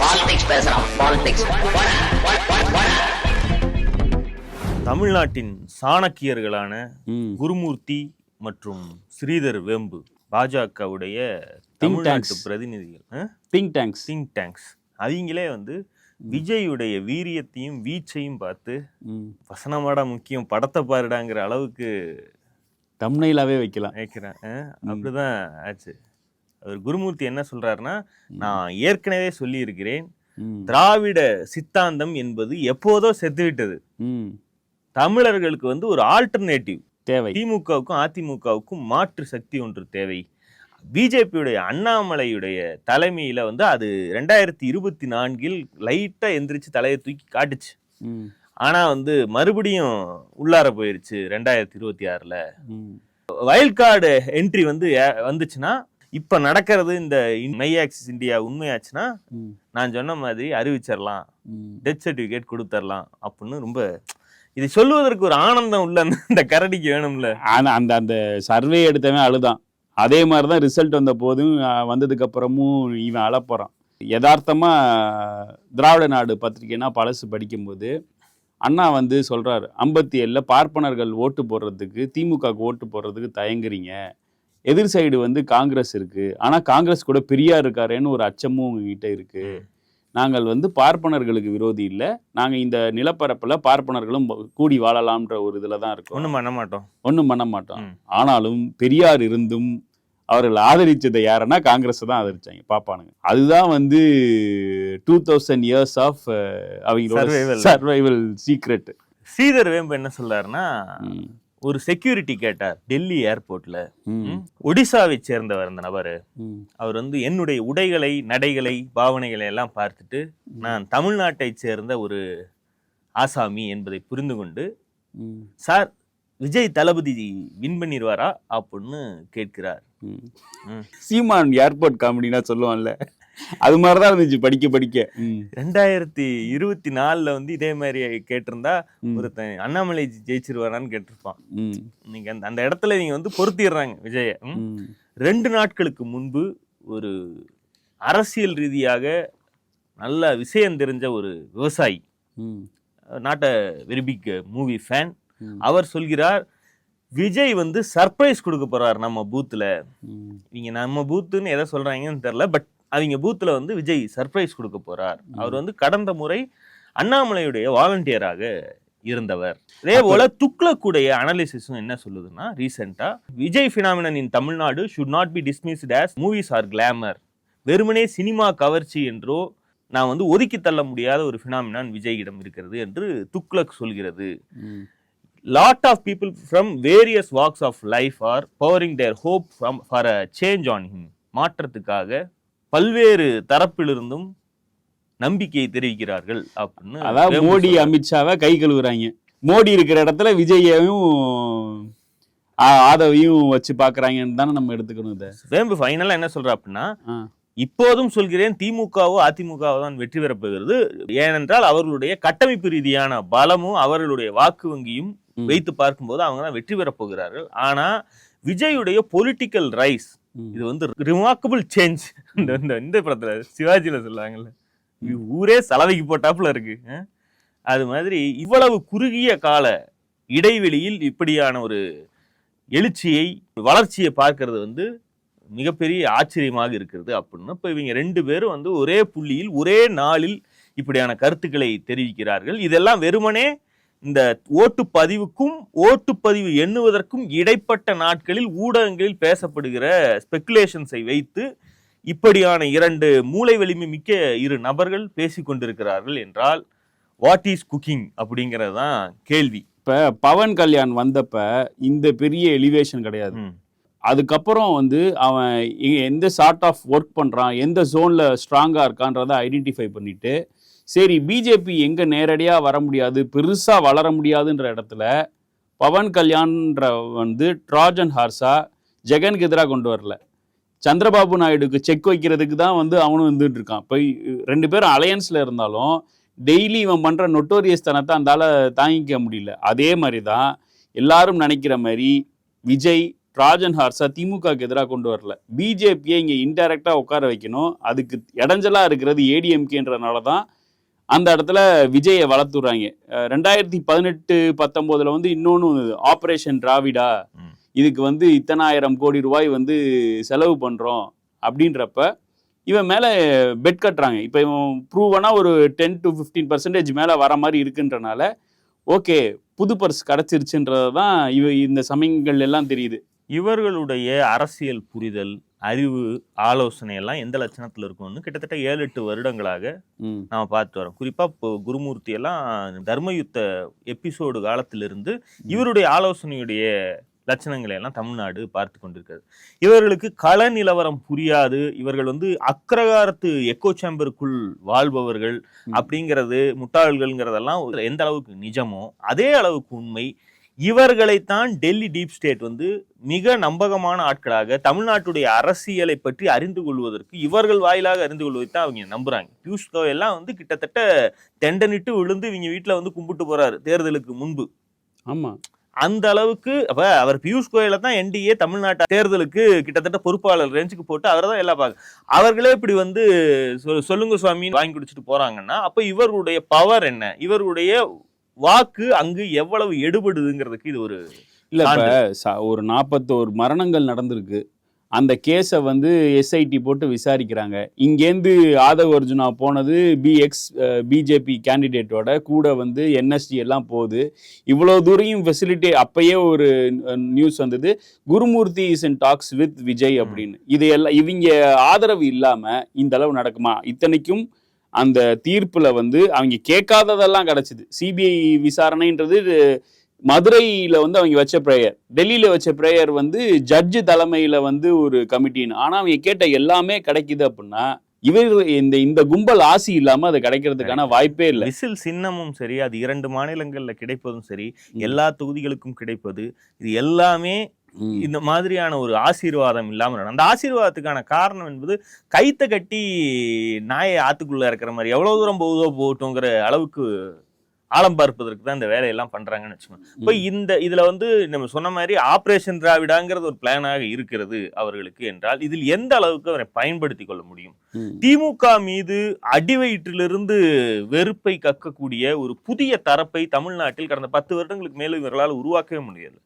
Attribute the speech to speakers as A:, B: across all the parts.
A: Politics பேசுறான். Politics.
B: தமிழ்நாட்டின் சாணக்கியர்களான குருமூர்த்தி மற்றும் ஸ்ரீதர் வேம்பு பாஜகவுடைய தமிழ்நாட்டு பிரதிநிதிகள்,
C: திங்க்
B: டேங்க்ஸ் அவங்களே வந்து விஜயுடைய வீரியத்தையும் வீச்சையும் பார்த்து வசனமாடா முக்கியம் படத்தை பாருடாங்கிற அளவுக்கு
C: தம்ப்நெயிலாவே வைக்கிறேன்.
B: அப்படிதான் ஆச்சு. அவர் குருமூர்த்தி என்ன சொல்றாருன்னா, நான் ஏற்கனவே சொல்லி இருக்கிறேன், திராவிட சித்தாந்தம் என்பது எப்போதோ செத்துவிட்டது. தமிழர்களுக்கு வந்து ஒரு ஆல்டர்னேட்டிவ் தேவை. திமுகவுக்கும் அதிமுகவுக்கும் மாற்று சக்தி ஒன்று தேவை. பிஜேபியுடைய அண்ணாமலையுடைய தலைமையில வந்து அது 2024 லைட்டா எந்திரிச்சு தலையை தூக்கி காட்டுச்சு. ஆனா வந்து மறுபடியும் உள்ளார போயிருச்சு 2026. வைல்ட் கார்டு என்ட்ரி வந்து வந்துச்சுன்னா, இப்ப நடக்கிறது இந்த மை ஆக்சிஸ் இந்தியா உண்மையாச்சுன்னா நான் சொன்ன மாதிரி அறிவிச்சிடலாம், டெத் சர்டிபிகேட் கொடுத்துடலாம் அப்படின்னு ரொம்ப இதை சொல்லுவதற்கு ஒரு ஆனந்தம் உள்ள இந்த கரடிக்கு வேணும்ல.
C: அந்த அந்த சர்வே எடுத்தவன் அழுதான். அதே மாதிரிதான் ரிசல்ட் வந்த போதும் வந்ததுக்கு அப்புறமும் இவன் அழப்போறான். யதார்த்தமா திராவிட நாடு பத்திரிகைனா பழசு படிக்கும்போது அண்ணா வந்து சொல்றாரு, 57 பார்ப்பனர்கள் ஓட்டு போடுறதுக்கு, திமுகவுக்கு ஓட்டு போடுறதுக்கு தயங்குறீங்க, எதிர் சைடு வந்து காங்கிரஸ் இருக்கு, ஆனா காங்கிரஸ் கூட பெரியார் இருக்காருன்னு ஒரு அச்சமும் உங்ககிட்ட இருக்கு. நாங்கள் வந்து பார்ப்பனர்களுக்கு விரோதி இல்லை, நாங்க இந்த நிலப்பரப்புல பார்ப்பனர்களும் கூடி வாழலாம்ன்ற ஒரு இதுல தான் இருக்கோம், ஒன்றும் பண்ண மாட்டோம். ஆனாலும் பெரியார் இருந்தும் அவர்கள் ஆதரிச்சதை யாருன்னா காங்கிரஸ் தான் ஆதரிச்சாங்க பாப்பானுங்க. அதுதான் வந்து 2000 years ஆஃப் அவங்களோட சர்வைவல் சீக்ரெட்.
B: ஸ்ரீதர் வேம்பு என்ன சொல்றாருன்னா, ஒரு செக்யூரிட்டி கேட்டார் டெல்லி ஏர்போர்ட்ல. ஒடிசாவை சேர்ந்தவர் அந்த நபரு. அவர் வந்து என்னுடைய உடைகளை, நடைகளை, பாவனைகளை எல்லாம் பார்த்துட்டு நான் தமிழ்நாட்டை சேர்ந்த ஒரு ஆசாமி என்பதை புரிந்து கொண்டு, சார் விஜய் தளபதி வின் பண்ணிடுவாரா அப்படின்னு கேட்கிறார்.
C: சீமான் ஏர்போர்ட் காமெடினா சொல்லுவான்ல, அது மாதிரிதான் இருந்துச்சு படிக்க
B: 2024 வந்து இதே மாதிரி கேட்டிருந்தா ஒருத்தன் அண்ணாமலை ஜெயிச்சிருவாரான்னு கேட்டிருப்பான். நீங்க அந்த இடத்துல நீங்க வந்து பொருத்திடுறாங்க விஜய. 2 நாட்களுக்கு முன்பு ஒரு அரசியல் ரீதியாக நல்ல விஷயம் தெரிஞ்ச ஒரு விவசாயி, not a very big movie fan, அவர் சொல்கிறார், விஜய் வந்து சர்ப்ரைஸ் கொடுக்க போறார் நம்ம பூத்துல. நீங்க நம்ம பூத்துன்னு எதை சொல்றாங்கன்னு தெரியல, பட் அவங்க பூத்துல வந்து விஜய் சர்ப்ரைஸ் கொடுக்க போறார். அவர் வந்து கடந்த முறை அண்ணாமலையுடைய வாலண்டியராக இருந்தவர். அதே போல துக்ளக்குடைய அனாலிசிஸும் என்ன சொல்லுதுன்னா, ரீசெண்டா Vijay phenomenon in Tamil Nadu should not be dismissed as movies are glamour. வெறுமனே சினிமா கவர்ச்சி என்றோ நான் வந்து ஒதுக்கி தள்ள முடியாத ஒரு பினாமினான் விஜயிடம் இருக்கிறது என்று துக்ளக் சொல்கிறது. Lot of people from various walks of life are pouring their hope for a change on him. மாற்றத்துக்காக பல்வேறு தரப்பிலிருந்தும் நம்பிக்கையை தெரிவிக்கிறார்கள் அப்படின்னு.
C: அதாவது மோடி அமித்ஷாவை கை கழுவுறாங்க. மோடி இருக்கிற இடத்துல விஜயையும் ஆதவையும் வச்சு பாக்குறாங்கன்னு தானே நம்ம எடுத்துக்கணும். இதை
B: வேம்பு ஃபைனலா என்ன சொல்ற அப்படின்னா, இப்போதும் சொல்கிறேன், திமுகவோ அதிமுகவோ தான் வெற்றி பெறப் போகிறது. ஏனென்றால் அவர்களுடைய கட்டமைப்பு ரீதியான பலமும் அவர்களுடைய வாக்கு வங்கியும் வைத்து பார்க்கும்போது அவங்க தான் வெற்றி பெறப் போகிறார்கள். ஆனா விஜயுடைய பொலிட்டிக்கல் ரைஸ் இது வந்து ரிமார்க்கபிள் சேஞ்ச். இந்த படத்துல சிவாஜியில சொல்லுவாங்கல்ல, ஊரே சலவைக்கு போட்டாப்புல இருக்கு. அது மாதிரி இவ்வளவு குறுகிய கால இடைவெளியில் இப்படியான ஒரு எழுச்சியை, வளர்ச்சியை பார்க்கறது வந்து மிகப்பெரிய ஆச்சரியமாக இருக்கிறது அப்படின்னு. இப்போ இவங்க 2 பேரும் வந்து ஒரே புள்ளியில் ஒரே நாளில் இப்படியான கருத்துக்களை தெரிவிக்கிறார்கள். இதெல்லாம் வெறுமனே இந்த ஓட்டுப்பதிவுக்கும் ஓட்டுப்பதிவு எண்ணுவதற்கும் இடைப்பட்ட நாட்களில் ஊடகங்களில் பேசப்படுகிற ஸ்பெகுலேஷன்ஸை வைத்து இப்படியான 2 மூளை வலிமை மிக்க 2 நபர்கள் பேசிக்கொண்டிருக்கிறார்கள் என்றால் வாட் இஸ் குக்கிங் அப்படிங்கிறது தான் கேள்வி.
C: இப்போ பவன் கல்யாண் வந்தப்ப இந்த பெரிய எலிவேஷன் கிடையாது. அதுக்கப்புறம் வந்து அவன் எந்த சார்ட் ஆஃப் ஒர்க் பண்ணுறான், எந்த ஜோனில் ஸ்ட்ராங்காக இருக்கான்றதை ஐடென்டிஃபை பண்ணிட்டு, சரி பிஜேபி எங்கே நேரடியாக வர முடியாது, பெருசாக வளர முடியாதுன்ற இடத்துல பவன் கல்யாண்ன்ற வந்து ட்ராஜன் ஹார்ஸா ஜெகனுக்கு எதிராக கொண்டு வரல, சந்திரபாபு நாயுடுக்கு செக் வைக்கிறதுக்கு தான் வந்து அவனும் வந்துட்டு இருக்கான். இப்போ 2 பேரும் அலையன்ஸில் இருந்தாலும் டெய்லி இவன் பண்ணுற நொட்டோரியஸ் தனத்தை அந்தால தாங்கிக்க முடியல. அதே மாதிரி தான் எல்லாரும் நினைக்கிற மாதிரி விஜய் ட்ராஜன் ஹார்ஸா திமுகவுக்கு எதிராக கொண்டு வரல. பிஜேபியை இங்கே இன்டைரக்டா உட்கார வைக்கணும். அதுக்கு இடைஞ்சலா இருக்கிறது ஏடிஎம்கேன்றனால தான் அந்த இடத்துல விஜயை வளர்த்துறாங்க. 2018-19 வந்து இன்னொன்று ஆபரேஷன் டிராவிடா, இதுக்கு வந்து இத்தனாயிரம் கோடி ரூபாய் வந்து செலவு பண்றோம் அப்படின்றப்ப இவன் மேல பெட் கட்டுறாங்க. இப்போ இவன் ப்ரூவனா ஒரு 10 to 15% மேல வர மாதிரி இருக்குன்றனால ஓகே புது பர்ஸ் கிடைச்சிருச்சுன்றதான் இந்த சமயங்கள் எல்லாம் தெரியுது.
B: இவர்களுடைய அரசியல் புரிதல், அறிவு, ஆலோசனை எல்லாம் எந்த லட்சணத்துல இருக்கும்னு கிட்டத்தட்ட 7-8 வருடங்களாக நாம பார்த்து வரோம். குறிப்பா இப்போ குருமூர்த்தி எல்லாம் தர்மயுத்த எபிசோடு காலத்திலிருந்து இவருடைய ஆலோசனையுடைய லட்சணங்களை எல்லாம் தமிழ்நாடு பார்த்து கொண்டிருக்கிறது. இவர்களுக்கு கள நிலவரம் புரியாது. இவர்கள் வந்து அக்ரகாரத்து எக்கோ சேம்பருக்குள் வாழ்பவர்கள் அப்படிங்கிறது, முட்டாள்கள்ங்கிறதெல்லாம் எந்த அளவுக்கு நிஜமோ அதே அளவுக்கு உண்மை. இவர்களைத்தான் டெல்லி டீப் ஸ்டேட் வந்து மிக நம்பகமான ஆட்களாக தமிழ்நாட்டுடைய அரசியலை பற்றி அறிந்து கொள்வதற்கு, இவர்கள் வாயிலாக அறிந்து கொள்வதைத்தான் அவங்க நம்புறாங்க. பியூஷ் கோயல் எல்லாம் வந்து கிட்டத்தட்ட தெண்டனிட்டு விழுந்து இவங்க வீட்டுல வந்து கும்பிட்டு போறாரு தேர்தலுக்கு முன்பு.
C: ஆமா,
B: அந்த அளவுக்கு அப்ப அவர் பியூஷ் கோயலை தான் என்டிஏ தமிழ்நாட்டு தேர்தலுக்கு கிட்டத்தட்ட பொறுப்பாளர் ரேஞ்சுக்கு போட்டு அவரை தான் எல்லாம் பார்க்க. அவர்களே இப்படி வந்து சொல்லுங்க சுவாமி வாங்கி குடிச்சிட்டு போறாங்கன்னா அப்ப இவருடைய பவர் என்ன, இவருடைய வாக்கு அங்கு எவ்வளவு எடுபடுதுங்கிறதுக்கு இது ஒரு
C: இல்ல. இப்ப ஒரு 41 மரணங்கள் நடந்திருக்கு. அந்த கேஸை வந்து எஸ்ஐடி போட்டு விசாரிக்கிறாங்க. இங்கேருந்து ஆதவ் அர்ஜுனா போனது பிஜேபி கேண்டிடேட்டோட கூட வந்து என்எஸ்டி எல்லாம் போகுது. இவ்வளோ தூரம் ஃபெசிலிட்டி. அப்பயே ஒரு நியூஸ் வந்தது, Gurumurthy is in tax with Vijay அப்படின்னு. இது எல்லாம் இவங்க ஆதரவு இல்லாம இந்த அளவு நடக்குமா? இத்தனைக்கும் அந்த தீர்ப்புல வந்து அவங்க கேட்காததெல்லாம் கிடைச்சிது. சிபிஐ விசாரணைன்றது மதுரையில வந்து அவங்க வச்ச பிரேயர், டெல்லியில வச்ச பிரேயர் வந்து ஜட்ஜு தலைமையில வந்து ஒரு கமிட்டின்னு. ஆனா அவங்க கேட்ட எல்லாமே கிடைக்குது அப்படின்னா இவர் இந்த கும்பல் ஆசி இல்லாம அது கிடைக்கிறதுக்கான வாய்ப்பே இல்லை.
B: விசில் சின்னமும் சரி, அது 2 மாநிலங்கள்ல கிடைப்பதும் சரி, எல்லா தொகுதிகளுக்கும் கிடைப்பது, இது எல்லாமே இந்த மாதிரியான ஒரு ஆசீர்வாதம் இல்லாம. அந்த ஆசீர்வாதத்துக்கான காரணம் என்பது கைத்த கட்டி நாயை ஆத்துக்குள்ள இருக்கிற மாதிரி எவ்வளவு தூரம் போகுதோ போகட்டுங்கிற அளவுக்கு ஆழம் பார்ப்பதற்கு தான் இந்த வேலையெல்லாம் பண்றாங்கன்னு வச்சுக்கோங்க. இப்போ இதுல வந்து நம்ம சொன்ன மாதிரி ஆபரேஷன் திராவிடாங்கிறது ஒரு பிளானாக இருக்கிறது அவர்களுக்கு என்றால் இதில் எந்த அளவுக்கு அவரை பயன்படுத்தி கொள்ள முடியும்? திமுக மீது அடிவயிற்றிலிருந்து வெறுப்பை கக்கக்கூடிய ஒரு புதிய தரப்பை தமிழ்நாட்டில் கடந்த 10 வருடங்களுக்கு மேலும் இவர்களால் உருவாக்கவே முடியாது.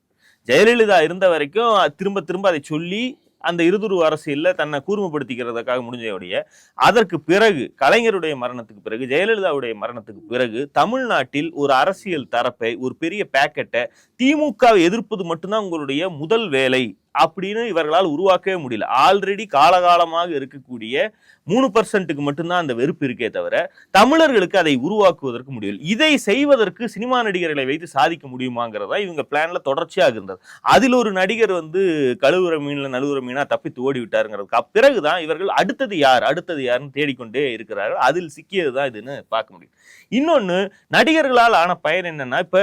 B: ஜெயலலிதா இருந்த வரைக்கும் திரும்ப திரும்ப அதை சொல்லி அந்த இருதுருவ அரசியல்ல தன்னை கூர்மைப்படுத்திக்கிறதுக்காக முடிஞ்சவுடைய, அதற்கு பிறகு கலைஞருடைய மரணத்துக்கு பிறகு, ஜெயலலிதாவுடைய மரணத்துக்கு பிறகு தமிழ்நாட்டில் ஒரு அரசியல் தரப்பை, ஒரு பெரிய பேக்கெட்டை திமுகவை எதிர்ப்பது மட்டும்தான் உங்களுடைய முதல் வேலை அப்படின்னு இவர்களால் உருவாக்கவே முடியல. ஆல்ரெடி காலகாலமாக இருக்கக்கூடிய 3% மட்டும்தான் அந்த வெறுப்பு இருக்கே தவிர தமிழர்களுக்கு அதை உருவாக்குவதற்கு முடியல. இதை செய்வதற்கு சினிமா நடிகர்களை வைத்து சாதிக்க முடியுமாங்கிறதா இவங்க பிளான்ல தொடர்ச்சியாக இருந்தது. அதில் ஒரு நடிகர் வந்து கழுவுற மீன்ல நழுவுற மீனா தப்பித்து ஓடி விட்டாருங்கிறதுக்கு பிறகுதான் இவர்கள் அடுத்தது யாருன்னு தேடிக்கொண்டே இருக்கிறார்கள். அதில் சிக்கியதுதான் இதுன்னு பார்க்க முடியும். இன்னொன்னு, நடிகர்களால் ஆன பயன் என்னன்னா, இப்ப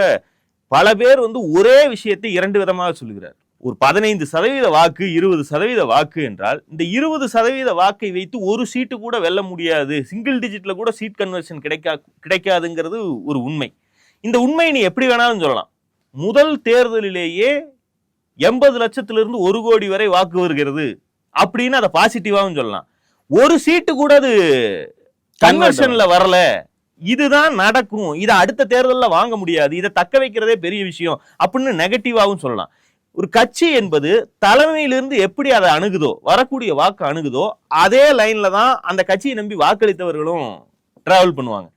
B: பல பேர் வந்து ஒரே விஷயத்தை 2 விதமாக சொல்லுகிறார். ஒரு 15% வாக்கு, 20% வாக்கு என்றால் இந்த 20% வாக்கை வைத்து ஒரு சீட்டு கூட வெல்ல முடியாது, சிங்கிள் டிஜிட்ல கூட சீட் கன்வர்ஷன் கிடைக்காதுங்கிறது ஒரு உண்மை. இந்த உண்மையை நீ எப்படி வேணாலும் சொல்லலாம். முதல் தேர்தலிலேயே 80 லட்சத்திலிருந்து 1 கோடி வரை வாக்கு வருகிறது அப்படின்னு அதை பாசிட்டிவாவும் சொல்லலாம். ஒரு சீட்டு கூட அது கன்வர்ஷன்ல வரல, இதுதான் நடக்கும், இதை அடுத்த தேர்தலில் வாங்க முடியாது, இதை தக்க வைக்கிறதே பெரிய விஷயம் அப்படின்னு நெகட்டிவாவும் சொல்லலாம். ஒரு கட்சி என்பது தலைமையிலிருந்து எப்படி அதை அணுகுதோ, வரக்கூடிய வாக்கு அணுகுதோ, அதே லைன்ல தான் அந்த கட்சியை நம்பி வாக்களித்தவர்களும் டிராவல் பண்ணுவாங்க.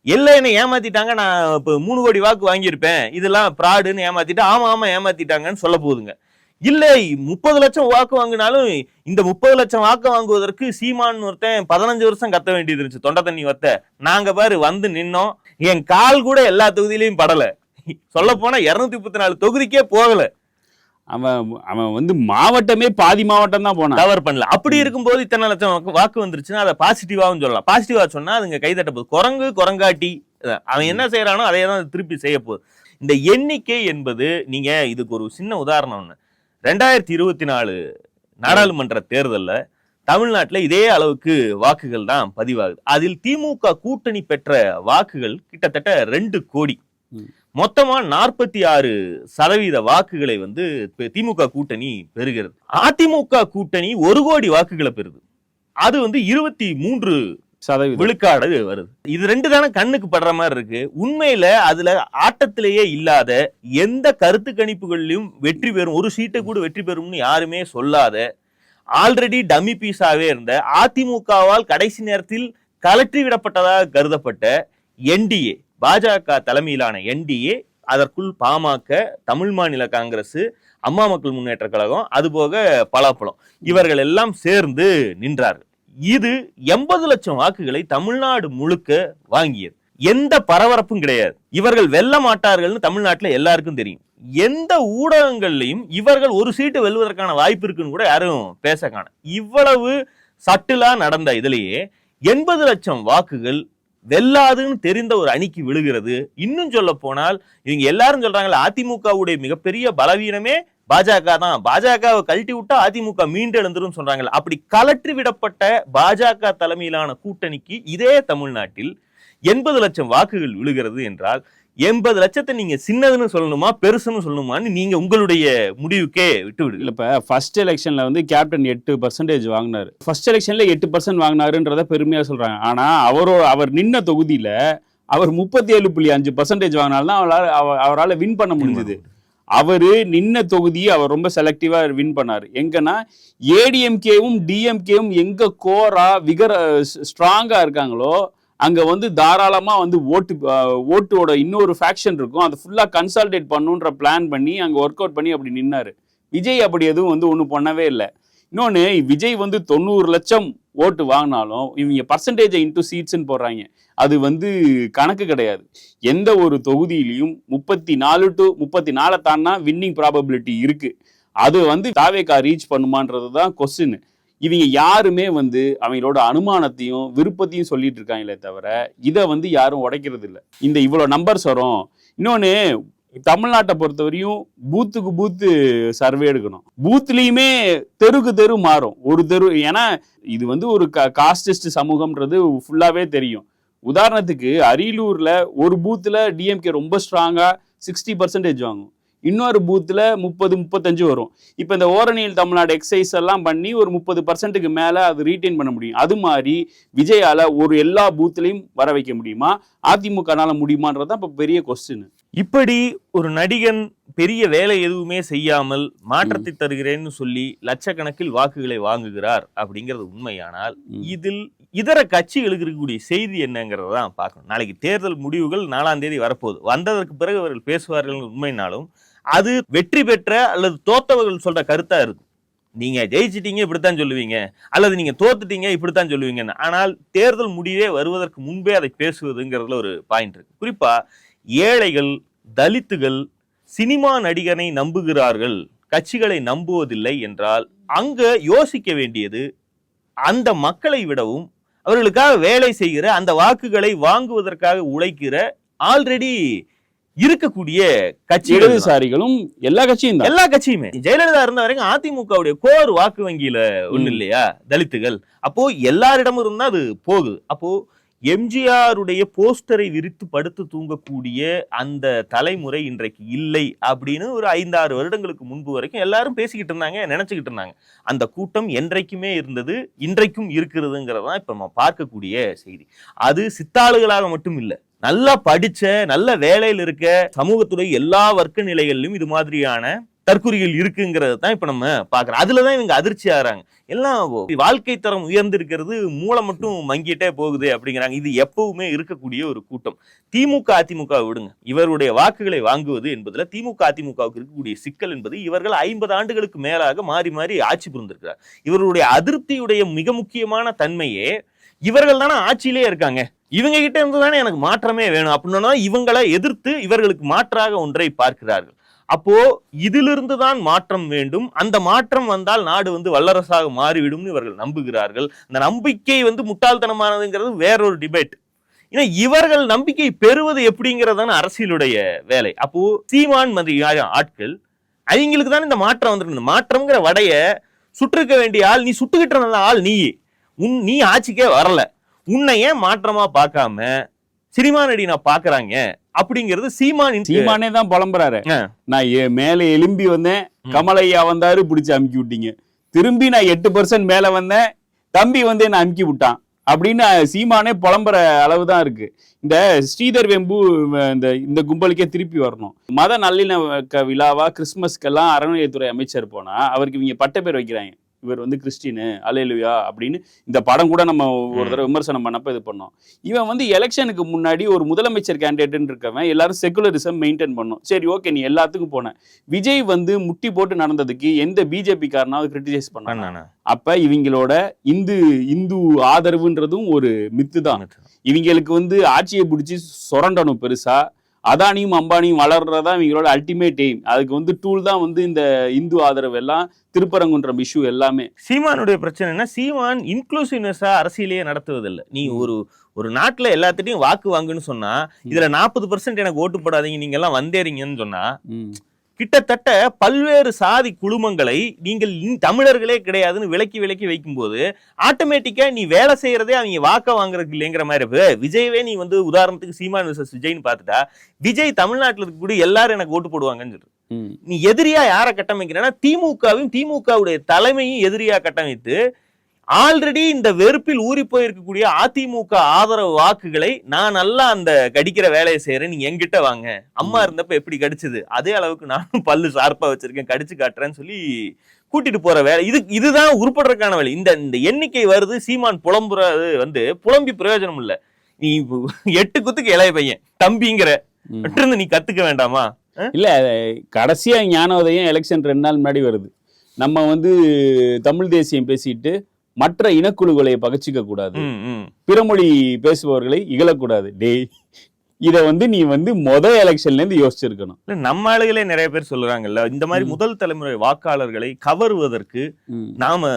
B: எல்லாம் என்ன ஏமாத்திட்டாங்க, நான் இப்போ 3 கோடி வாக்கு வாங்கியிருப்பேன், இதெல்லாம் ஃப்ராடுன்னு ஏமாத்திட்டு, ஆமா ஏமாத்திட்டாங்கன்னு சொல்ல போகுதுங்க. இல்லை 30 லட்சம் வாக்கு வாங்கினாலும் இந்த 30 லட்சம் வாக்கு வாங்குவதற்கு சீமான் ஒருத்தன் 15 வருஷம் கத்த வேண்டியது இருந்துச்சு, தொண்டை தண்ணி வத்த. நாங்க பாரு வந்து நின்னோம், என் கால் கூட எல்லா தொகுதியிலையும் படல, சொல்ல போனா 234 தொகுதிக்கே போகல.
C: அவன் வந்து மாவட்டமே பாதி மாவட்டம் தான் போனான்,
B: கவர் பண்ணல. அப்படி இருக்கும்போது இத்தனை லட்சம் வாக்கு வந்துருச்சுன்னா அதை பாசிட்டிவாவும் சொல்லலாம். பாசிட்டிவா சொன்னா அதுங்க கைதட்ட போகுது. குரங்காட்டி அவன் என்ன செய்யறானோ அதே தான் திருப்பி செய்ய போகுது. இந்த எண்ணிக்கை என்பது, நீங்க இதுக்கு ஒரு சின்ன உதாரணம் ஒண்ணு, 2024 நாடாளுமன்ற தேர்தல்ல தமிழ்நாட்டில் இதே அளவுக்கு வாக்குகள் தான் பதிவாகுது. அதில் திமுக கூட்டணி பெற்ற வாக்குகள் கிட்டத்தட்ட 2 கோடி. மொத்தமா 46% வாக்குகளை வந்து திமுக கூட்டணி பெறுகிறது. அதிமுக கூட்டணி 1 கோடி வாக்குகளை பெறுது. அது வந்து 23% விழுக்காடு வருது. இது ரெண்டு தானே கண்ணுக்கு படுற மாதிரி இருக்கு. உண்மையில அதுல ஆட்டத்திலேயே இல்லாத, எந்த கருத்து கணிப்புகளிலும் வெற்றி பெறும், ஒரு சீட்டை கூட வெற்றி பெறும்னு யாருமே சொல்லாத, ஆல்ரெடி டம்மி பீஸாவே இருந்த, அதிமுகவால் கடைசி நேரத்தில் கலற்றி விடப்பட்டதாக கருதப்பட்ட என்டிஏ, பாஜக தலைமையிலான என்டிஏ, அதற்குள் பாமக, தமிழ் மாநில காங்கிரஸ், அம்மா மக்கள் முன்னேற்ற கழகம், அதுபோக பலாப்பழம், இவர்கள் எல்லாம் சேர்ந்து நின்றார்கள். இது 80 லட்சம் வாக்குகளை தமிழ்நாடு முழுக்க வாங்கியது. எந்த பரபரப்பும் கிடையாது. இவர்கள் வெல்ல மாட்டார்கள்னு தமிழ்நாட்டுல எல்லாருக்கும் தெரியும். எந்த ஊடகங்கள்லையும் இவர்கள் ஒரு சீட்டு வெல்வதற்கான வாய்ப்பு இருக்குன்னு கூட யாரும் பேச காண. இவ்வளவு சட்டிலா நடந்த இதுலயே 80 லட்சம் வாக்குகள் வெல்லாதுன்னு தெரிந்த ஒரு அணிக்கு விழுகிறது. இன்னும் சொல்ல போனால் இவங்க எல்லாரும் சொல்றாங்கல்ல, அதிமுகவுடைய மிகப்பெரிய பலவீனமே பாஜக தான், பாஜகவை கழட்டி விட்டா அதிமுக மீண்டு எழுந்துரும் சொல்றாங்கல்ல. அப்படி கலற்றி விடப்பட்ட பாஜக தலைமையிலான கூட்டணிக்கு இதே தமிழ்நாட்டில் 80 லட்சம் வாக்குகள் விழுகிறது என்றால் 80 லட்சத்தை நீங்க சின்னதுன்னு சொல்லணுமா பெருசுன்னு சொல்லணுமான்னு நீங்க உங்களுடைய முடிவுக்கே விட்டு விடுங்க.
C: இப்ப ஃபர்ஸ்ட் எலெக்ஷன்ல வந்து கேப்டன் 8% வாங்கினாரு. ஃபர்ஸ்ட் எலெக்ஷன்ல 8% வாங்கினாருன்றத பெருமையா சொல்றாங்க. ஆனா அவர் நின்ன தொகுதியில அவர் 37.5% வாங்கினால்தான் அவரால் வின் பண்ண முடிஞ்சது. அவரு நின்ன தொகுதியை அவர் ரொம்ப செலக்டிவா வின் பண்ணாரு. எங்கன்னா ஏடிஎம்கேவும் டிஎம்கேவும் எங்க கோரா ஸ்ட்ராங்கா இருக்காங்களோ அங்க வந்து தாராளமா வந்து ஓட்டோட இன்னொரு ஃபேக்ஷன் இருக்கும், அதை ஃபுல்லா கன்சால்டேட் பண்ணுன்ற பிளான் பண்ணி அங்க ஒர்க் அவுட் பண்ணி அப்படி நின்னாரு. விஜய் அப்படி எதுவும் வந்து ஒன்றும் பண்ணவே இல்லை. இன்னொன்று, விஜய் வந்து 90 லட்சம் ஓட்டு வாங்கினாலும் இவங்க பர்சன்டேஜை இன்டூ சீட்ஸ்ன்னு போடுறாங்க. அது வந்து கணக்கு கிடையாது. எந்த ஒரு தொகுதியிலையும் 34 to 34 தான்னா வின்னிங் ப்ராபபிலிட்டி இருக்கு. அது வந்து தாவேகா ரீச் பண்ணுமான்றது தான் கொஸ்டின். இவங்க யாருமே வந்து அவங்களோட அனுமானத்தையும் விருப்பத்தையும் சொல்லிட்டு இருக்காங்களே தவிர இதை வந்து யாரும் உடைக்கிறது இல்லை. இந்த இவ்வளோ நம்பர்ஸ் வரும். இன்னொன்று, தமிழ்நாட்டை பொறுத்தவரையும் பூத்துக்கு பூத்து சர்வே எடுக்கணும். பூத்துலயுமே தெருக்கு தெரு மாறும். ஒரு தெரு, ஏன்னா இது வந்து ஒரு காஸ்டிஸ்ட் சமூகம்ன்றது ஃபுல்லாவே தெரியும். உதாரணத்துக்கு அரியலூர்ல ஒரு பூத்துல டிஎம்கே ரொம்ப ஸ்ட்ராங்கா 60% வாங்கும், இன்னொரு பூத்துல 30-35 வரும். இப்ப இந்த ஓரணியில் தமிழ்நாடு எக்ஸசைஸ் எல்லாம் பண்ணி ஒரு 30%க்கு மேல அது ரீட்டைன் பண்ண முடியும். அது மாதிரி விஜயால ஒரு எல்லா பூத்துலையும் வர வைக்க முடியுமா, அதிமுகனால முடியுமான்றதான் இப்ப பெரிய கொஸ்டின்.
B: இப்படி ஒரு நடிகன் பெரிய வேலை எதுவுமே செய்யாமல் மாற்றத்தை தருகிறேன்னு சொல்லி லட்சக்கணக்கில் வாக்குகளை வாங்குகிறார் அப்படிங்கிறது உண்மையானால் இதில் இதர கட்சிகளுக்கு இருக்கக்கூடிய செய்தி என்னங்கிறதான் பார்க்கணும். நாளைக்கு தேர்தல் முடிவுகள் 4ஆம் தேதி வரப்போகுது. வந்ததற்கு பிறகு அவர்கள் பேசுவார்கள் உண்மைனாலும் அது வெற்றி பெற்ற அல்லது தோத்தவர்கள் சொல்ற கருத்தா இருக்கும். நீங்க ஜெயிச்சிட்டீங்க இப்படித்தான் சொல்லுவீங்க, அல்லது நீங்க தோத்துட்டீங்க இப்படித்தான் சொல்லுவீங்கன்னு. ஆனால் தேர்தல் முடிவே வருவதற்கு முன்பே அதை பேசுவதுங்கிறதுல ஒரு பாயிண்ட் இருக்கு. குறிப்பா ஏழைகள், தலித்துகள் சினிமா நடிகனை நம்புகிறார்கள், கட்சிகளை நம்புவதில்லை என்றால் அங்க யோசிக்க வேண்டியது அந்த மக்களை விடவும் அவர்களுக்காக வேலை செய்கிற, அந்த வாக்குகளை வாங்குவதற்காக உழைக்கிற ஆல்ரெடி இருக்கக்கூடிய
C: இடதுசாரிகளும் எல்லா
B: கட்சியுமே. ஜெயலலிதா இருந்த வரைக்கும் அதிமுகவுடைய கோர் வாக்கு வங்கியில ஒண்ணு இல்லையா தலித்துகள். அப்போ எல்லாரிடமும் இருந்தா அது போகுது. அப்போ எம்ஜிஆருடைய போஸ்டரை விரித்து படுத்து தூங்கக்கூடிய அந்த தலைமுறை இன்றைக்கு இல்லை அப்படின்னு ஒரு 5-6 வருடங்களுக்கு முன்பு வரைக்கும் எல்லாரும் பேசிக்கிட்டு இருந்தாங்க, நினைச்சுக்கிட்டு இருந்தாங்க. அந்த கூட்டம் என்றைக்குமே இருந்தது, இன்றைக்கும் இருக்கிறதுங்கிறதான் இப்ப நம்ம பார்க்கக்கூடிய செய்தி. அது சித்தாளுகளாக மட்டும் இல்லை, நல்லா படிச்ச, நல்ல வேலையில் இருக்க, சமூகத்துடைய எல்லா வர்க்க நிலைகளிலும் இது மாதிரியான தற்குறிகள் இருக்குங்கிறது தான் இப்ப நம்ம பாக்குறோம். அதுலதான் இவங்க அதிர்ச்சி ஆகிறாங்க. எல்லாம் வாழ்க்கை தரம் உயர்ந்திருக்கிறது, மூளை மட்டும் மங்கிட்டே போகுது அப்படிங்கிறாங்க. இது எப்பவுமே இருக்கக்கூடிய ஒரு கூட்டம். திமுக அதிமுக விடுங்க, இவருடைய வாக்குகளை வாங்குவது என்பதுல திமுக அதிமுகவுக்கு இருக்கக்கூடிய சிக்கல் என்பது இவர்கள் 50 ஆண்டுகளுக்கு மேலாக மாறி மாறி ஆட்சி புரிந்திருக்கிறார். இவருடைய அதிருப்தியுடைய மிக முக்கியமான தன்மையே இவர்கள் தானே ஆட்சியிலே இருக்காங்க, இவங்க கிட்ட இருந்து தானே எனக்கு மாற்றமே வேணும் அப்படின்னா இவங்களை எதிர்த்து இவர்களுக்கு மாற்றாக ஒன்றை பார்க்கிறார்கள். அப்போ இதிலிருந்து தான் மாற்றம் வேண்டும், அந்த மாற்றம் வந்தால் நாடு வந்து வல்லரசாக மாறிவிடும் இவர்கள் நம்புகிறார்கள். அந்த நம்பிக்கை வந்து முட்டாள்தனமானதுங்கிறது வேறொரு டிபேட். ஏன்னா இவர்கள் நம்பிக்கை பெறுவது எப்படிங்கிறதான அரசியலுடைய வேலை. அப்போ சீமான் மாதிரி ஆட்கள் அவங்களுக்கு தான் இந்த மாற்றம் வந்துருக்கு. இந்த மாற்றம்ங்கிற வடைய சுட்டிருக்க வேண்டிய ஆள், நீ சுட்டுக்கிட்டு இருந்த ஆள் நீ ஆட்சிக்கே வரல, உன்னை ஏன் மாற்றமா பார்க்காம சினிமா நடி நான் பாக்குறாங்க அப்படிங்கிறது சீமானே
C: தான் புலம்புறாரு. நான் மேல எலும்பி வந்தேன், கமலையா வந்தாரு, பிடிச்சி அமுக்கி விட்டீங்க. திரும்பி நான் 8% மேல வந்தேன், தம்பி வந்து என்ன அமுக்கி விட்டான் அப்படின்னு சீமானே புலம்புற அளவுதான் இருக்கு. இந்த ஸ்ரீதர் வெம்பு இந்த கும்பலுக்கே திருப்பி வரணும். மத நல்லிணக்க விழாவா கிறிஸ்துமஸ்க்கெல்லாம் அறநிலையத்துறை அமைச்சர் போனா அவருக்கு இவங்க பட்ட பேர் வைக்கிறாங்க. இவர் வந்து கிறிஸ்டினு, அல்லேலூயா அப்படின்னு. இந்த படம் கூட நம்ம ஒரு தடவை விமர்சனம் பண்ணப்ப இது பண்ணோம். இவன் வந்து எலெக்ஷனுக்கு முன்னாடி ஒரு முதலமைச்சர் கேண்டிடேட்னு இருக்கவன் எல்லாரும் செகுலரிசம் மெயின்டைன் பண்ணும். சரி, ஓகே, நீ எல்லாத்துக்கும் போன. விஜய் வந்து முட்டி போட்டு நடந்ததுக்கு எந்த பிஜேபி காரனாவது கிரிட்டிசைஸ் பண்ணானா? அப்ப இவங்களோட இந்து ஆதரவுன்றதும் ஒரு மித்து தான். இவங்களுக்கு வந்து ஆட்சியை பிடிச்சி சொரண்டணும் பெருசா. அதானியும் அம்பானியும் வளர்றதா இவங்களோட அல்டிமேட் எய்ம். அதுக்கு வந்து டூல் தான் வந்து இந்த இந்து ஆதரவு எல்லாம், திருப்பரங்குன்றம் இஷ்யூ எல்லாமே.
B: சீமானுடைய பிரச்சனைனா சீமான் இன்க்ளூசிவ்னஸா அரசியலையே நடத்துவதில்லை. நீ ஒரு நாட்டுல எல்லாத்திட்டையும் வாக்கு வாங்குன்னு சொன்னா இதுல 40% எனக்கு ஓட்டு போடாதீங்க, நீங்க எல்லாம் வந்தேறீங்கன்னு சொன்னா கிட்டத்தட்ட பல்வேறு சாதி குழுமங்களை நீங்கள் தமிழர்களே கிடையாதுன்னு விலக்கி வைக்கும்போது ஆட்டோமேட்டிக்கா நீ வேலை செய்யறதே அவங்க வாக்க வாங்குறதுக்கு இல்லைங்கிற மாதிரி. விஜயவே நீ வந்து உதாரணத்துக்கு சீமான் விசஸ் விஜய்னு பார்த்துட்டா, விஜய் தமிழ்நாட்டில் இருக்கக்கூடிய எல்லாரும் எனக்கு ஓட்டு போடுவாங்கன்னு சொல்ற. நீ எதிரியா யாரை கட்டமைக்கிறேன்னா திமுகவுடைய தலைமையும் எதிரியா கட்டமைத்து ஆல்ரெடி இந்த வெறுப்பில் ஊறி போயிருக்கக்கூடிய அதிமுக ஆதரவு வாக்குகளை நான் நல்லா அந்த கடிக்கிற வேலையை செய்யறேன், நீங்க எங்கிட்ட வாங்க, அம்மா இருந்தப்ப எப்படி கடிச்சது அதே அளவுக்கு நானும் பல்லு ஷார்ப்பா வச்சிருக்கேன், கடிச்சு காட்டுறேன்னு சொல்லி கூட்டிட்டு போற வேலை. இதுதான் உருப்படுறதுக்கான வேலை. இந்த எண்ணிக்கை வருது. சீமான் புலம்புறது வந்து புலம்பி பிரயோஜனம் இல்ல. நீ 8 குத்துக்கு இளைய பையன் தம்பிங்கிற நீ கத்துக்க வேண்டாமா?
C: இல்ல, கடைசியா ஞானோதயம் எலெக்ஷன் 2 நாள் முன்னாடி வருது. நம்ம வந்து தமிழ் தேசியம் பேசிட்டு மற்ற இனக்குழுக்களை பகச்சிக்க கூடாது, பிறமொழி பேசுபவர்களை இகழக்கூடாது. டேய், இத வந்து நீ வந்து எலெக்ஷன்ல இருந்து யோசிச்சிருக்கணும்.
B: நம்ம ஆளுகளே நிறைய பேர் சொல்றாங்கல்ல, இந்த மாதிரி முதல் தலைமுறை வாக்காளர்களை கவருவதற்கு நாம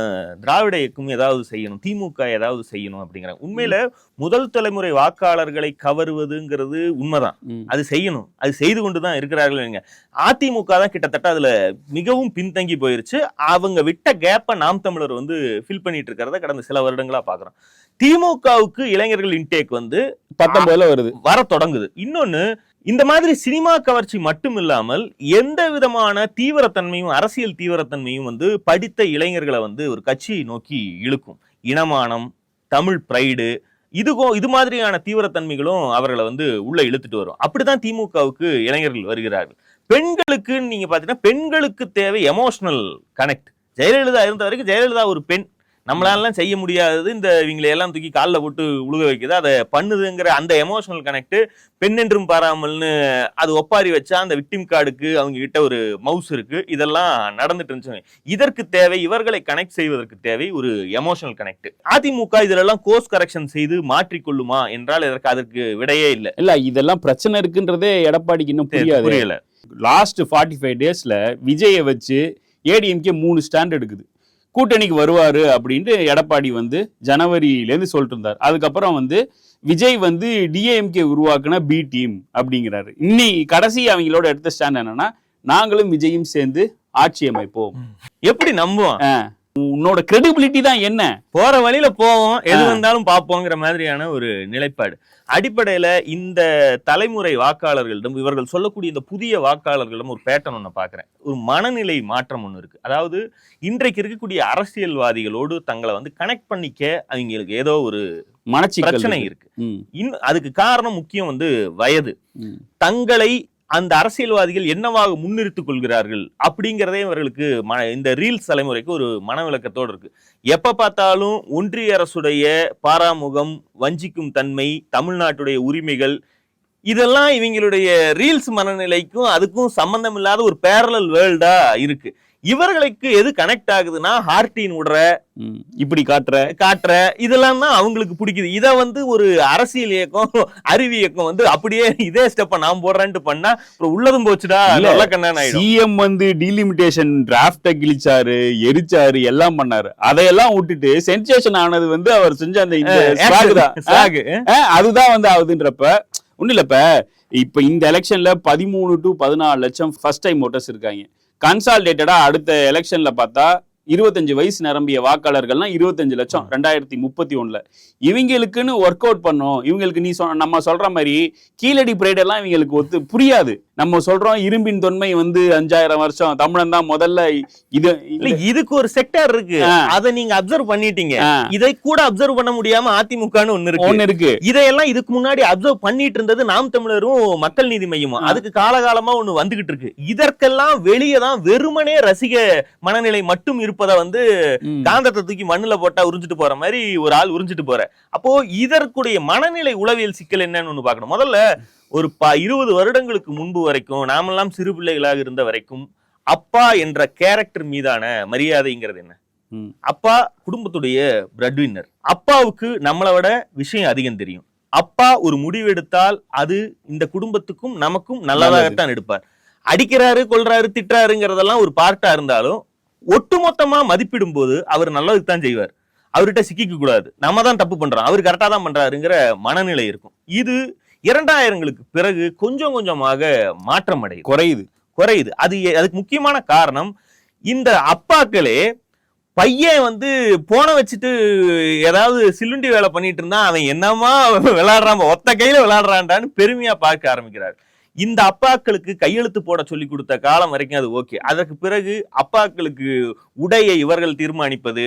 B: திராவிட இயக்கம் ஏதாவது செய்யணும், திமுக ஏதாவது செய்யணும் அப்படிங்கிறாங்க. உண்மையில முதல் தலைமுறை வாக்காளர்களை கவருவதுங்கிறது உண்மைதான், அது செய்யணும், அது செய்து கொண்டுதான் இருக்கிறார்கள். அதிமுக தான் கிட்டத்தட்ட அதுல மிகவும் பின்தங்கி போயிருச்சு. அவங்க விட்ட கேப்ப நாம் தமிழர் வந்து ஃபில் பண்ணிட்டு இருக்கிறத கடந்த சில வருடங்களா பாக்குறோம். திமுகவுக்கு இளைஞர்கள் இன்டேக் வந்து
C: 19 வருது,
B: வர தொடங்குது. இன்னொன்னு, இந்த மாதிரி சினிமா கவர்ச்சி மட்டும் இல்லாமல் எந்த விதமான தீவிரத்தன்மையும், அரசியல் தீவிரத்தன்மையும் வந்து படித்த இளைஞர்களை வந்து ஒரு கட்சியை நோக்கி இழுக்கும். இனமானம், தமிழ் பிரைடு, இது மாதிரியான தீவிரத்தன்மைகளும் அவர்களை வந்து உள்ள இழுத்துட்டு வரும். அப்படிதான் திமுகவுக்கு இளைஞர்கள் வருகிறார்கள். பெண்களுக்கு நீங்க பாத்தீங்கன்னா பெண்களுக்கு தேவை எமோஷனல் கனெக்ட். ஜெயலலிதா இருந்த வரைக்கும் ஜெயலலிதா ஒரு பெண், நம்மளாலாம் செய்ய முடியாதது இந்த இவங்களை எல்லாம் தூக்கி காலில் போட்டு உழுக வைக்குது, அதை பண்ணுதுங்கிற அந்த எமோஷனல் கனெக்ட். பெண் என்றும் பாராமல்னு அது ஒப்பாரி வச்சா அந்த விக்டிம் கார்டுக்கு அவங்க கிட்ட ஒரு மவுஸ் இருக்கு, இதெல்லாம் நடந்துட்டு இருந்துச்சு. இதற்கு தேவை, இவர்களை கனெக்ட் செய்வதற்கு தேவை ஒரு எமோஷனல் கனெக்ட். அதிமுக இதெல்லாம் கோர்ஸ் கரெக்ஷன் செய்து மாற்றிக்கொள்ளுமா என்றால் அதற்கு விடையே இல்லை.
C: இல்ல, இதெல்லாம் பிரச்சனை இருக்குன்றதே எடப்பாடிக்கு இன்னும் புரியல. லாஸ்ட் 45 டேஸ்ல விஜயை வச்சு ஏடிஎம்கே 3 ஸ்டாண்ட் எடுக்குது. கூட்டணிக்கு வருவாரு அப்படின்ட்டு எடப்பாடி வந்து ஜனவரியிலேருந்து சொல்லிட்டு இருந்தார். அதுக்கப்புறம் வந்து விஜய் வந்து டிஏஎம்கே உருவாக்குன பி டீம் அப்படிங்கிறாரு. இன்னைக்கு கடைசி அவங்களோட எடுத்த ஸ்டாண்ட் என்னன்னா, நாங்களும் விஜயும் சேர்ந்து ஆட்சி அமைப்போம்.
B: எப்படி நம்புவோம்?
C: உன்னோட கிரெடிபிலிட்டி தான் என்ன?
B: போற வழியில போவோம், எது வந்தாலும் பார்ப்போங்கிற மாதிரியான ஒரு நிலைப்பாடு. அடிப்படையில இந்த தலைமுறை வாக்காளர்களிடம், இவர்கள் சொல்லக்கூடிய இந்த புதிய வாக்காளர்களிடம் ஒரு பேட்டர்ன் ஒண்ணு பாக்குறேன். ஒரு மனநிலை மாற்றம் ஒண்ணு இருக்கு. அதாவது இன்றைக்கு இருக்கக்கூடிய அரசியல்வாதிகளோடு தங்களை வந்து கனெக்ட் பண்ணிக்க அவங்களுக்கு ஏதோ ஒரு பிரச்சனை இருக்கு. அதுக்கு காரணம் முக்கியம் வந்து வயது. தங்களை அந்த அரசியல்வாதிகள் என்னவாக முன்னிறுத்திக் கொள்கிறார்கள் அப்படிங்கிறதே இவர்களுக்கு இந்த ரீல்ஸ் தலைமுறைக்கு ஒரு மனவிலக்கத்தோடு இருக்கு. எப்ப பார்த்தாலும் ஒன்றிய அரசுடைய பாராமுகம், வஞ்சிக்கும் தன்மை, தமிழ்நாட்டுடைய உரிமைகள், இதெல்லாம் இவங்களுடைய ரீல்ஸ் மனநிலைக்கும் அதுக்கும் சம்பந்தம் இல்லாத ஒரு பேரலல் வேர்ல்டா இருக்கு. இவர்களுக்கு எது கனெக்ட் ஆகுதுன்னா ஹார்டின் விடுற, இப்படி காட்டுற இதெல்லாம் தான் அவங்களுக்கு பிடிக்குது. இத வந்து ஒரு அரசியல் இயக்கம், அறிவி இயக்கம் வந்து அப்படியே இதே ஸ்டெப்ப நான் போடுறேன்ட்டு பண்ணா உள்ளதும் போச்சுடா.
C: சிஎம் வந்து டீலிமிட்டேஷன் டிராஃப்ட கிழிச்சாரு, எரிச்சாரு, எல்லாம் பண்ணாரு. அதையெல்லாம் விட்டுட்டு சென்சேஷன் ஆனது வந்து அவர் செஞ்ச அந்த அதுதான் வந்து ஆகுதுன்றப்ப ஒண்ணு இல்லப்ப. இப்ப இந்த எலெக்ஷன்ல 13 to 14 லட்சம் ஃபர்ஸ்ட் டைம் ஓட்டர்ஸ் இருக்காங்க. கன்சாலிடேட்டடா அடுத்த எலெக்ஷன்ல பார்த்தா 25 வயசு நிரம்பிய வாக்காளர்கள்னா 25 லட்சம் 2031. இவங்களுக்குன்னு ஒர்க் அவுட் பண்ணும். இவங்களுக்கு நீ நம்ம சொல்ற மாதிரி கீழடி பிரேட் எல்லாம் இவங்களுக்கு புரியாது. நம்ம சொல்றோம் இரும்பின் தொன்மை 5000 வருஷம், தமிழன் தான் முதல்ல.
B: இதுக்கு ஒரு செக்டர் இருக்கு, அதை நீங்க அப்சர்வ் பண்ணிட்டீங்க. இதை கூட அப்சர்வ் பண்ண முடியாம அதிமுகன்னு ஒண்ணு இருக்கு. இதையெல்லாம் இதுக்கு முன்னாடி அப்சர்வ் பண்ணிட்டு இருந்தது நாம் தமிழரும் மக்கள் நீதி மையமும். அதுக்கு காலகாலமா ஒண்ணு வந்துகிட்டு இருக்கு. இதற்கெல்லாம் வெளியே தான் வெறுமனே ரசிக மனநிலை மட்டும் இருப்பதை காந்தத்தை தூக்கி மண்ணுல போட்டா உறிஞ்சிட்டு போற மாதிரி ஒரு ஆள் உறிஞ்சிட்டு போற. அப்போ இதற்குடைய மனநிலை உளவியல் சிக்கல் என்னன்னு ஒண்ணு பார்க்கணும். முதல்ல ஒரு 20 வருடங்களுக்கு முன்பு வரைக்கும் நாமெல்லாம் சிறு பிள்ளைகளாக இருந்த வரைக்கும் அப்பா என்ற கேரக்டர் மீதான மரியாதைங்கிறது என்ன? அப்பா குடும்பத்துடைய பிரெட் வின்னர். அப்பாவுக்கு நம்மளை விட விஷயம் அதிகம் தெரியும். அப்பா ஒரு முடிவு எடுத்தால் அது இந்த குடும்பத்துக்கும் நமக்கும் நல்லதாகத்தான் எடுப்பார். அடிக்கிறாரு, கொல்றாரு, திட்டுறாருங்கிறதெல்லாம் ஒரு பார்ட்டா இருந்தாலும் ஒட்டுமொத்தமா மதிப்பிடும் போது அவர் நல்லதுக்கு தான் செய்வார். அவர்கிட்ட சிக்கிக்க கூடாது, நம்ம தான் தப்பு பண்றோம், அவர் கரெக்டா தான் பண்றாருங்கிற மனநிலை இருக்கும். இது 2000ங்களுக்கு பிறகு கொஞ்சம் கொஞ்சமாக மாற்றம் அடையுது, குறையுது. அதுக்கு முக்கியமான காரணம் இந்த அப்பாக்களே பையன் போன வச்சுட்டு ஏதாவது சில்லுண்டி வேலை பண்ணிட்டு இருந்தா அவன் என்னமா விளையாடுறான், ஒத்த கையில விளையாடுறான்டான்னு பெருமையா பார்க்க ஆரம்பிக்கிறார். இந்த அப்பாக்களுக்கு கையெழுத்து போட சொல்லி கொடுத்த காலம் வரைக்கும் அது ஓகே. அதற்கு பிறகு அப்பாக்களுக்கு உடையை இவர்கள் தீர்மானிப்பது,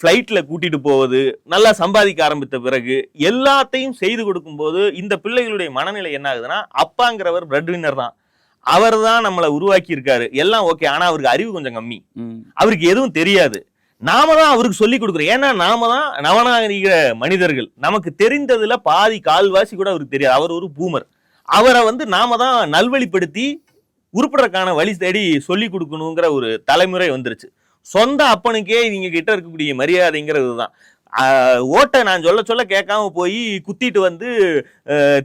B: பிளைட்ல கூட்டிட்டு போவது, நல்லா சம்பாதிக்க ஆரம்பித்த பிறகு எல்லாத்தையும் செய்து கொடுக்கும் போது இந்த பிள்ளைகளுடைய மனநிலை என்ன ஆகுதுன்னா, அப்பாங்கிறவர் பிரெட் வின்னர் தான், அவர் தான் நம்மளை உருவாக்கி இருக்காரு, எல்லாம் ஓகே. ஆனா அவருக்கு அறிவு கொஞ்சம் கம்மி, அவருக்கு எதுவும் தெரியாது. நாம தான் அவருக்கு சொல்லி கொடுக்குறோம். ஏன்னா நாம தான் நவநாகரிக மனிதர்கள், நமக்கு தெரிந்ததுல பாதி கால்வாசி கூட அவருக்கு தெரியாது. அவர் ஒரு பூமர். அவரை நாம தான் நல்வழிப்படுத்தி உருப்படுறதுக்கான வழி தேடி சொல்லி கொடுக்கணுங்கிற ஒரு தலைமுறை வந்துருச்சு. சொந்த அப்பனுக்கே இவங்க கிட்ட இருக்கக்கூடிய மரியாதைங்கிறது தான். ஓட்டை நான் சொல்ல கேட்காம போய் குத்திட்டு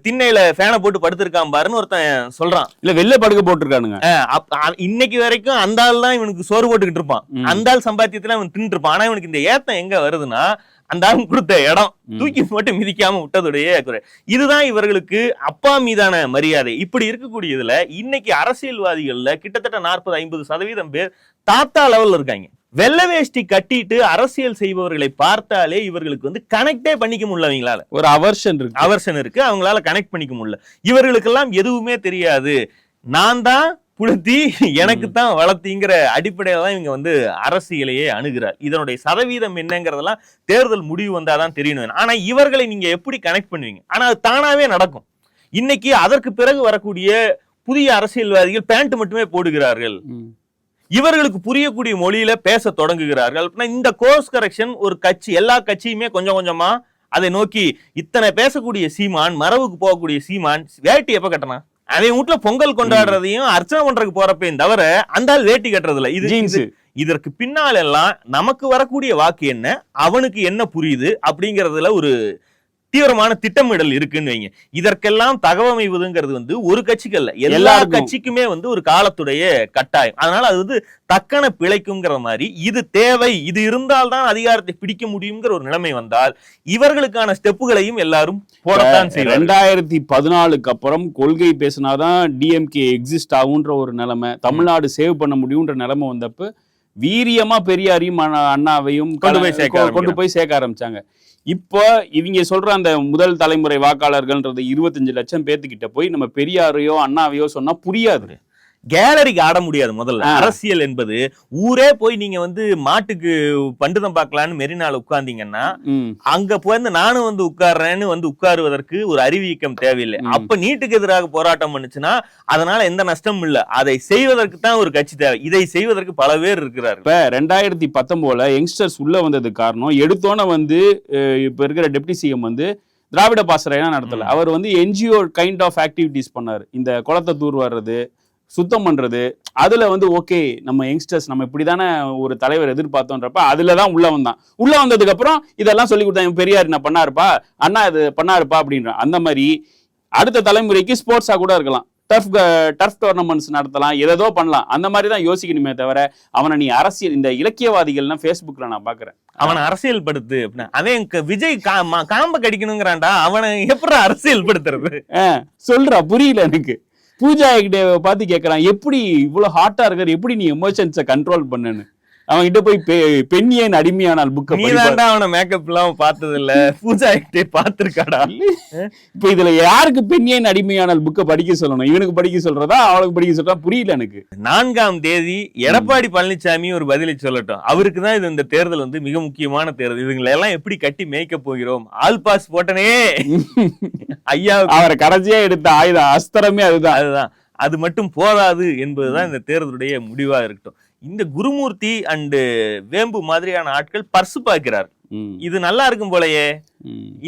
B: திண்ணையில ஃபேனை போட்டு படுத்திருக்கான் பாருன்னு ஒருத்தன் சொல்றான்.
C: இல்ல வெளில படுக்க போட்டிருக்கானுங்க.
B: இன்னைக்கு வரைக்கும் அந்த ஆள் தான் இவனுக்கு சோறு போட்டுக்கிட்டு இருப்பான். அந்த ஆள் சம்பாத்தியத்துல அவன் தின்ட்டு இருப்பான். ஆனா இவனுக்கு இந்த ஏத்தம் எங்க வருதுன்னா, அந்த ஆள் கொடுத்த இடம் தூக்கி போட்டு மிதிக்காம விட்டதுடைய குறை. இதுதான் இவர்களுக்கு அப்பா மீதான மரியாதை. இப்படி இருக்கக்கூடியதுல இன்னைக்கு அரசியல்வாதிகள்ல கிட்டத்தட்ட 40-50% பேர் தாத்தா லெவல்ல இருக்காங்க. வெள்ளை வேஷ்டி கட்டிட்டு அரசியல் செய்பவர்களை பார்த்தாலே இவர்களுக்கு கனெக்டே பண்ணிக்க முடியல. அவங்களால
C: ஒரு அவர்ஷன் இருக்கு,
B: அவங்களால கனெக்ட் பண்ணிக்க முடியல. இவர்களுக்கெல்லாம் எதுவுமே தெரியாது, நான் தான் புழுத்தி எனக்கு தான் வளர்த்திங்கிற அடிப்படையில தான் இவங்க அரசியலையே அணுகிறார். இதனுடைய சதவீதம் என்னங்கிறதெல்லாம் தேர்தல் முடிவு வந்தாதான் தெரியணும். ஆனா இவர்களை நீங்க எப்படி கனெக்ட் பண்ணுவீங்க? ஆனா அது தானாவே நடக்கும். இன்னைக்கு அதற்கு பிறகு வரக்கூடிய புதிய அரசியல்வாதிகள் பேண்ட் மட்டுமே போடுகிறார்கள், இவர்களுக்கு புரியக்கூடிய மொழியில பேச தொடங்குகிறார்கள். இந்த கோர்ஸ் கரெக்ஷன் ஒரு கட்சி, எல்லா கட்சியுமே கொஞ்சம் கொஞ்சமா அதை நோக்கி. இத்தனை பேசக்கூடிய சீமான், மரபுக்கு போகக்கூடிய சீமான் வேட்டி எப்ப கட்டனா? அவன் வீட்டுல பொங்கல் கொண்டாடுறதையும் அர்ச்சனை பண்றதுக்கு போறப்பையும் தவிர அந்த ஆள் வேட்டி கட்டுறதுல. இதற்கு பின்னால் எல்லாம் நமக்கு வரக்கூடிய வாக்கு என்ன, அவனுக்கு என்ன புரியுது அப்படிங்கறதுல ஒரு தீவிரமான திட்டமிடல் இருக்குன்னு வைங்க. இதற்கெல்லாம் தகவமைவதுங்கிறது ஒரு கட்சிக்கு அல்ல, எல்லா கட்சிக்குமே ஒரு காலத்துடைய கட்டாயம். அதனால அது தக்கன பிழைக்குங்கிற மாதிரி இது தேவை, இது இருந்தால்தான் அதிகாரத்தை பிடிக்க முடியுங்கிற ஒரு நிலைமை வந்தால் இவர்களுக்கான ஸ்டெப்புகளையும் எல்லாரும் போடத்தான் செய்வாங்க.
C: 2014க்கு அப்புறம் கொள்கை பேசினாதான் டிஎம்கே எக்ஸிஸ்ட் ஆகுன்ற ஒரு நிலைமை, தமிழ்நாடு சேவ் பண்ண முடியும்ன்ற நிலைமை வந்தப்ப வீரியமா பெரியாரையும் அண்ணாவையும் கொண்டு போய் சேர்க்க ஆரம்பிச்சாங்க. இப்போ இவங்க சொல்ற அந்த முதல் தலைமுறை வாக்காளர்கள்ன்றது 25 லட்சம் பேத்துக்கிட்ட போய் நம்ம பெரியாரையோ அண்ணாவையோ சொன்னா புரியாது.
B: கேலரிக்கு ஆட முடியாது. முதல்ல அரசியல் என்பது ஊரே போய் நீங்க மாட்டுக்கு பண்டுதம் பார்க்கலான்னு மெரினால உட்கார்ந்தீங்கன்னா அங்க போய் நானும் உட்கார்றேன்னு உட்காருவதற்கு ஒரு அறிவிக்கம் தேவையில்லை. அப்ப நீட்டுக்கு எதிராக போராட்டம் பண்ணுச்சுன்னா அதனால எந்த நஷ்டமும் இல்ல. அதை செய்வதற்கு தான் ஒரு கட்சி தேவை. இதை செய்வதற்கு பல பேர் இருக்கிறார்.
C: இப்ப 2019 யங்ஸ்டர்ஸ் உள்ள வந்ததுக்கு காரணம், எடுத்தோன்னே இப்ப இருக்கிற டெப்டி சிஎம் திராவிட பாசறையெல்லாம் நடத்தல. அவர் என்ஜிஓ கைண்ட் ஆஃப் ஆக்டிவிட்டிஸ் பண்ணாரு. இந்த குளத்தை தூர் வர்றது, சுத்தம் பண்றது, அதுல ஓகே நம்ம யங்ஸ்டர்ஸ் நம்ம இப்படிதானே ஒரு தலைவர் எதிர்பார்த்தோன்றப்ப அதுலதான் உள்ள வந்ததுக்கு அப்புறம் இதெல்லாம் சொல்லி கொடுத்தாங்க. பெரியார் என்ன பண்ணாருப்பா, அண்ணா இது பண்ணாருப்பா அப்படின்ற. அந்த மாதிரி அடுத்த தலைமுறைக்கு ஸ்போர்ட்ஸா கூட இருக்கலாம், டர்ஃப் டோர்னமெண்ட்ஸ் நடத்தலாம், ஏதோ பண்ணலாம். அந்த மாதிரி தான் யோசிக்கணுமே தவிர அவனை நீ அரசியல், இந்த இலக்கியவாதிகள்னா ஃபேஸ்புக்ல நான் பாக்குறேன்,
B: அவனை அரசியல் படுத்து அப்படின்னா அவன் விஜய் காம்ப கடிக்கணுங்கிறான்டா, அவனை எப்படி அரசியல் படுத்துறது
C: சொல்றா புரியல எனக்கு. பூஜா கிட்ட பார்த்து கேட்கறான், எப்படி இவ்வளவு ஹாட்டா இருக்காரு, எப்படி நீ எமோஷன்ஸை கண்ட்ரோல் பண்ணுன்னு. அவன்கிட்ட போய் பெண் ஏன் அடிமையானால் புக்க
B: நீ தான்டா அவனை மேக்கப் எல்லாம் பார்த்தது இல்ல, பூஜா கிட்டே பார்த்திருக்காடா.
C: இப்ப இதுல யாருக்கு பெண் ஏன் அடிமையானால் புக்க படிக்க சொல்லணும்? இவனுக்கு படிக்க சொல்றதா அவளுக்கு படிக்க சொல்றதா புரியல எனக்கு.
B: 4ஆம் தேதி எடப்பாடி பழனிசாமி ஒரு பதிலை சொல்லட்டும். அவருக்கு தான் இது இந்த தேர்தல் வந்து மிக முக்கியமான தேர்தல். இவங்களை எல்லாம் எப்படி கட்டி மேய்க்க போகிறோம்? ஆல் பாஸ் போட்டனே ஐயா, அவரை
C: கடைசியா எடுத்த ஆயுதம் அஸ்திரமே அதுதான்.
B: அது மட்டும் போதாது என்பதுதான் இந்த தேர்தலுடைய முடிவா இருக்கட்டும். இந்த குருமூர்த்தி அண்ட் வேம்பு மாதிரியான ஆட்கள் பர்சு பார்க்கிறார். இது நல்லா இருக்கும் போலயே,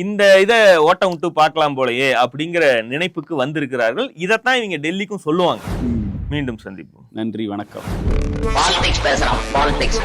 B: இந்த இத ஓட்டம் விட்டு பார்க்கலாம் போலயே அப்படிங்கிற நினைப்புக்கு வந்திருக்கிறார்கள். இதைத்தான் இவங்க டெல்லிக்கும் சொல்லுவாங்க. மீண்டும் சந்திப்போம்.
C: நன்றி, வணக்கம்.
A: பாலிடிக்ஸ் பேசுறோம். பாலிடிக்ஸ்